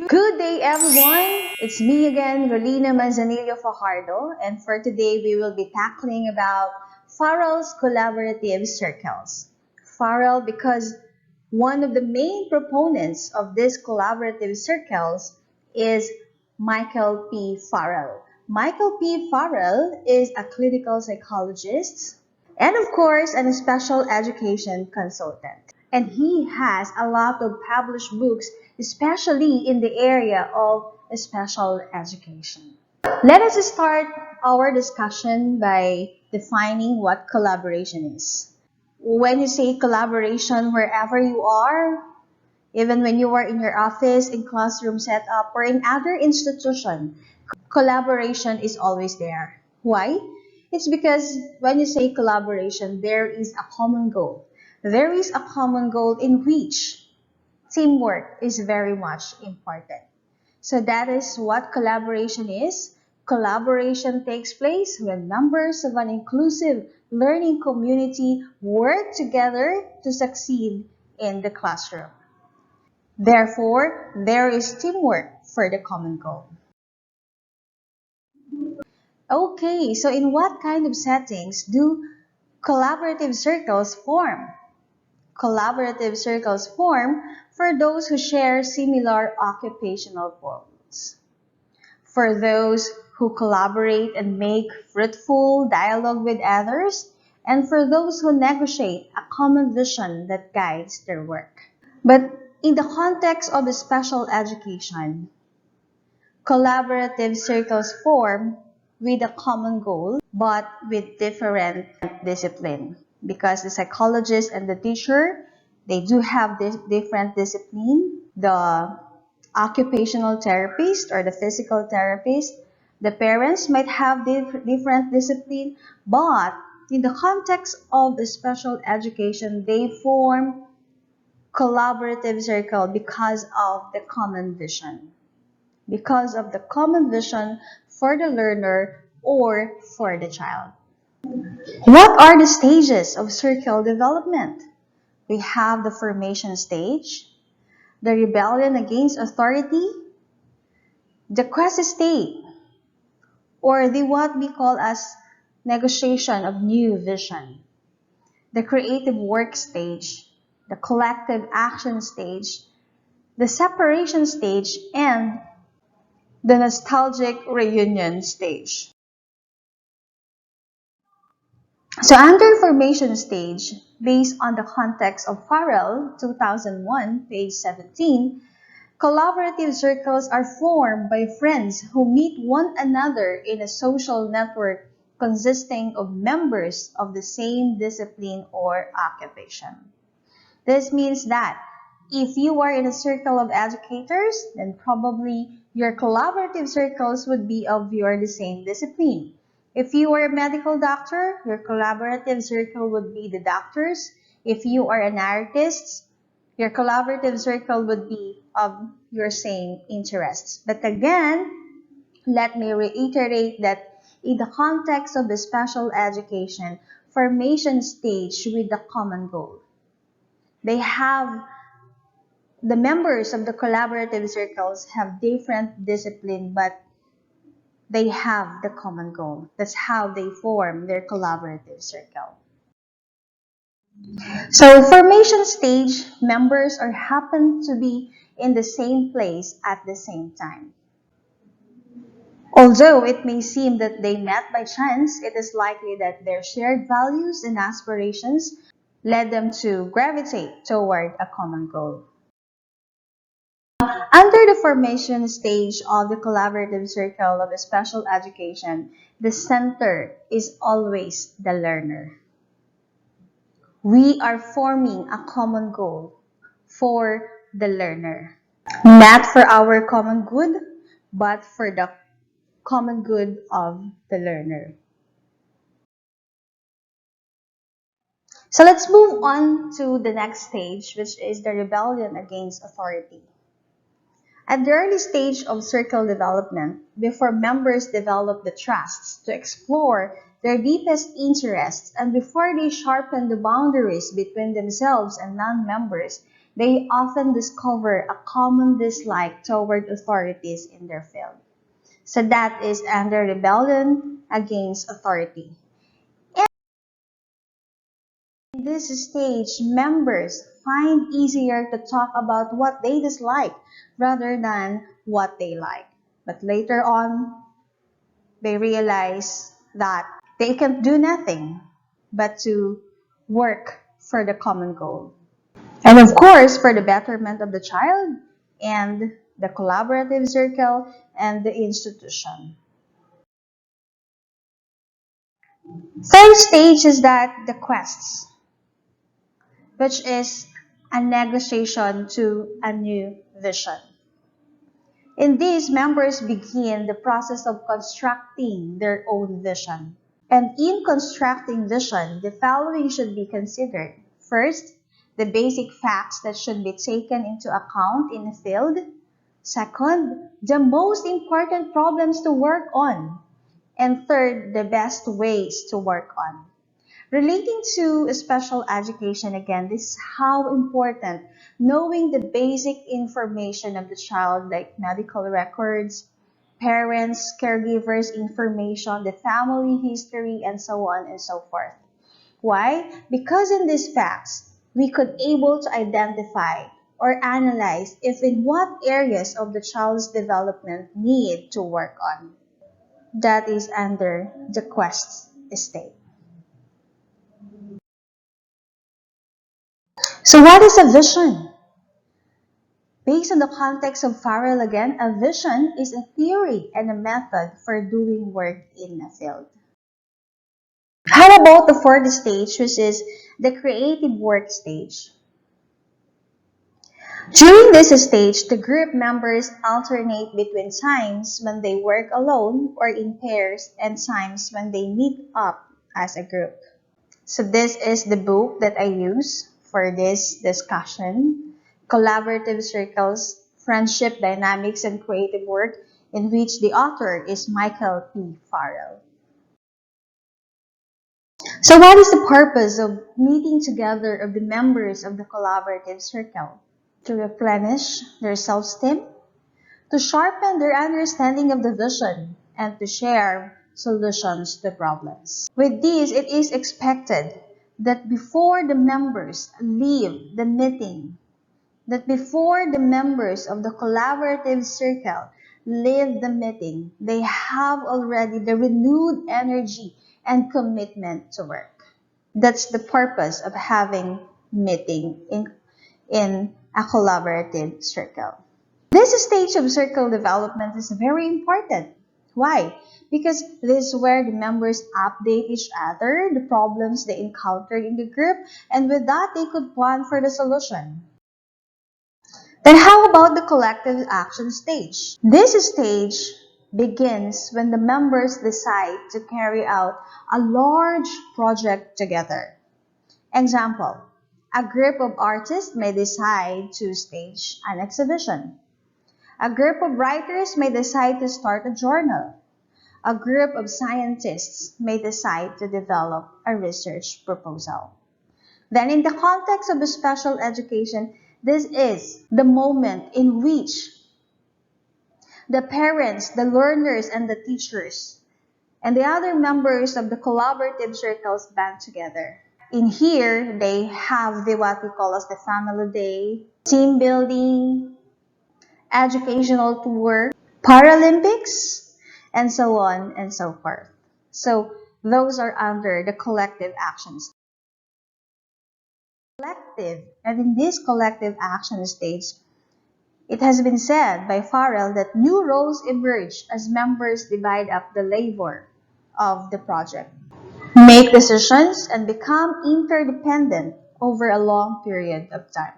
Good day, everyone. It's me again, Rolina Manzanillo Fajardo, and for today we will be tackling about Farrell's collaborative circles. Farrell, because one of the main proponents of these collaborative circles is Michael P. Farrell. Michael P. Farrell is a clinical psychologist and, of course, a special education consultant. And he has a lot of published books, especially in the area of special education. Let us start our discussion by defining what collaboration is. When you say collaboration wherever you are, even when you are in your office, in classroom setup, or in other institution, collaboration is always there. Why? It's because when you say collaboration, there is a common goal. There is a common goal in which teamwork is very much important. So that is what collaboration is. Collaboration takes place when members of an inclusive learning community work together to succeed in the classroom. Therefore, there is teamwork for the common goal. Okay, so in what kind of settings do collaborative circles form? Collaborative circles form for those who share similar occupational goals. For those who collaborate and make fruitful dialogue with others, and for those who negotiate a common vision that guides their work. But in the context of special education, collaborative circles form with a common goal but with different discipline because the psychologist and the teacher, they do have this different discipline. The occupational therapist or the physical therapist, the parents might have different discipline, but in the context of the special education, they form collaborative circle because of the common vision. Because of the common vision for the learner or for the child. What are the stages of circle development? We have the formation stage, the rebellion against authority, the quest state, or the what we call as negotiation of new vision, the creative work stage, the collective action stage, the separation stage, and the nostalgic reunion stage. So under formation stage, based on the context of Farrell, 2001, page 17, collaborative circles are formed by friends who meet one another in a social network consisting of members of the same discipline or occupation. This means that if you are in a circle of educators, then probably your collaborative circles would be of the same discipline. If you are a medical doctor, your collaborative circle would be the doctors. If you are an artist, your collaborative circle would be of your same interests. But again, let me reiterate that in the context of the special education, formation stage with the common goal. They have the members of the collaborative circles have different discipline, but they have the common goal. That's how they form their collaborative circle. So formation stage members are happen to be in the same place at the same time. Although it may seem that they met by chance, it is likely that their shared values and aspirations led them to gravitate toward a common goal. Under the formation stage of the collaborative circle of special education, the center is always the learner. We are forming a common goal for the learner. Not for our common good, but for the common good of the learner. So let's move on to the next stage, which is the rebellion against authority. At the early stage of circle development, before members develop the trusts to explore their deepest interests and before they sharpen the boundaries between themselves and non-members, they often discover a common dislike toward authorities in their field. So that is under rebellion against authority. In this stage, members find easier to talk about what they dislike rather than what they like. But later on, they realize that they can do nothing but to work for the common goal. And of course, for the betterment of the child and the collaborative circle and the institution. Third stage is that the quests, which is a negotiation to a new vision. In these, members begin the process of constructing their own vision. And in constructing vision, the following should be considered. First, the basic facts that should be taken into account in a field. Second, the most important problems to work on. And third, the best ways to work on. Relating to special education, again, this is how important knowing the basic information of the child, like medical records, parents, caregivers information, the family history, and so on and so forth. Why? Because in these facts, we could able to identify or analyze if in what areas of the child's development need to work on. That is under the quest state. So what is a vision? Based on the context of Farrell again, a vision is a theory and a method for doing work in a field. How about the fourth stage, which is the creative work stage? During this stage, the group members alternate between times when they work alone or in pairs and times when they meet up as a group. So this is the book that I use for this discussion, Collaborative Circles, Friendship Dynamics and Creative Work, in which the author is Michael P. Farrell. So what is the purpose of meeting together of the members of the collaborative circle? To replenish their self-esteem, to sharpen their understanding of the vision, and to share solutions to problems. With this, it is expected that before the members leave the meeting, that before the members of the collaborative circle leave the meeting, they have already the renewed energy and commitment to work. That's the purpose of having meeting in a collaborative circle. This stage of circle development is very important. Why? Because this is where the members update each other, the problems they encountered in the group, and with that, they could plan for the solution. Then how about the collective action stage? This stage begins when the members decide to carry out a large project together. Example, a group of artists may decide to stage an exhibition. A group of writers may decide to start a journal. A group of scientists may decide to develop a research proposal. Then in the context of special education, this is the moment in which the parents, the learners, and the teachers, and the other members of the collaborative circles band together. In here, they have what we call as the family day, team building, educational tour, Paralympics, and so on and so forth. So those are under the collective actions. Collective, and in this collective action stage, it has been said by Farrell that new roles emerge as members divide up the labor of the project, make decisions, and become interdependent over a long period of time.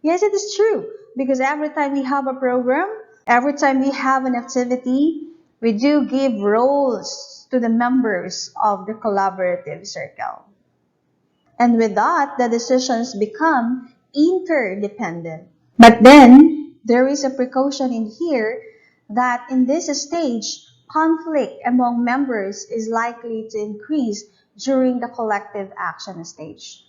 Yes, it is true, because every time we have a program, every time we have an activity, we do give roles to the members of the collaborative circle. And with that, the decisions become interdependent. But then, there is a precaution in here that in this stage, conflict among members is likely to increase during the collective action stage.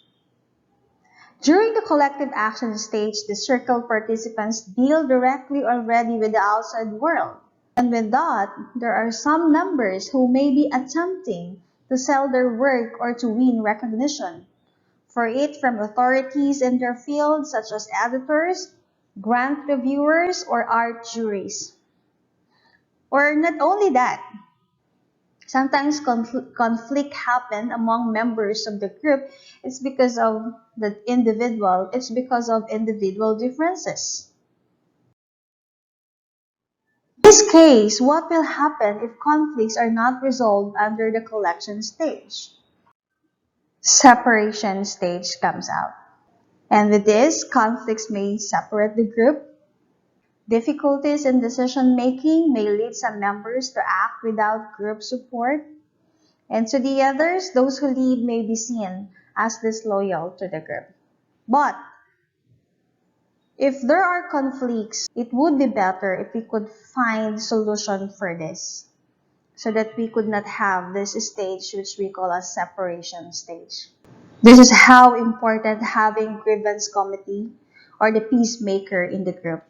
During the collective action stage, the circle participants deal directly already with the outside world. And with that, there are some members who may be attempting to sell their work or to win recognition for it from authorities in their field, such as editors, grant reviewers, or art juries. Or not only that, sometimes conflict happen among members of the group. It's because of individual differences. In this case, what will happen if conflicts are not resolved under the collection stage? Separation stage comes out. And with this, conflicts may separate the group. Difficulties in decision making may lead some members to act without group support. And to the others, those who lead may be seen as disloyal to the group. But if there are conflicts, it would be better if we could find solution for this so that we could not have this stage which we call a separation stage. This is how important having grievance committee or the peacemaker in the group.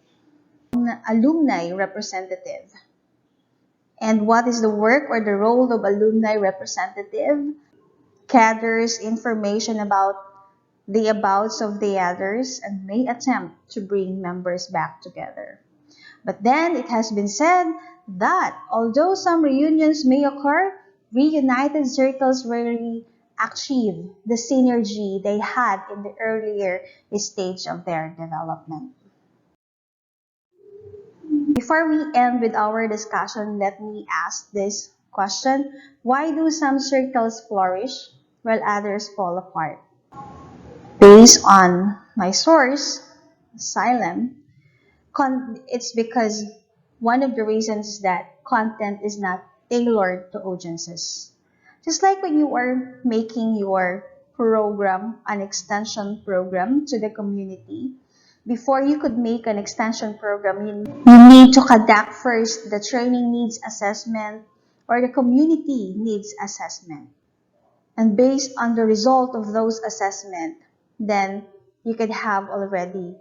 Alumni representative. And what is the work or the role of alumni representative? Gathers information about the abouts of the others and may attempt to bring members back together. But then it has been said that although some reunions may occur, reunited circles rarely achieve the synergy they had in the earlier stage of their development. Before we end with our discussion, let me ask this question. Why do some circles flourish while others fall apart? Based on my source, Asylum, it's because one of the reasons is that content is not tailored to audiences. Just like when you are making your program, an extension program to the community, before you could make an extension program, you need to conduct first the training needs assessment or the community needs assessment. And based on the result of those assessments, then you could have already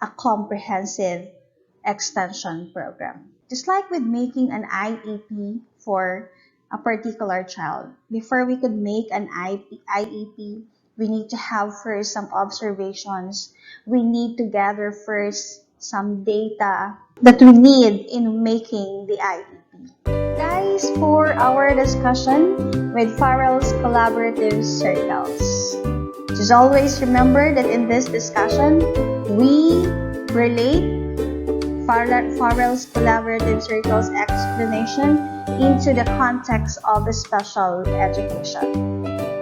a comprehensive extension program. Just like with making an IEP for a particular child. Before we could make an IEP, we need to have first some observations. We need to gather first some data that we need in making the IEP. Guys, for our discussion with Farrell's collaborative circles. Just always remember that in this discussion, we relate Farrell's collaborative circles explanation into the context of the special education.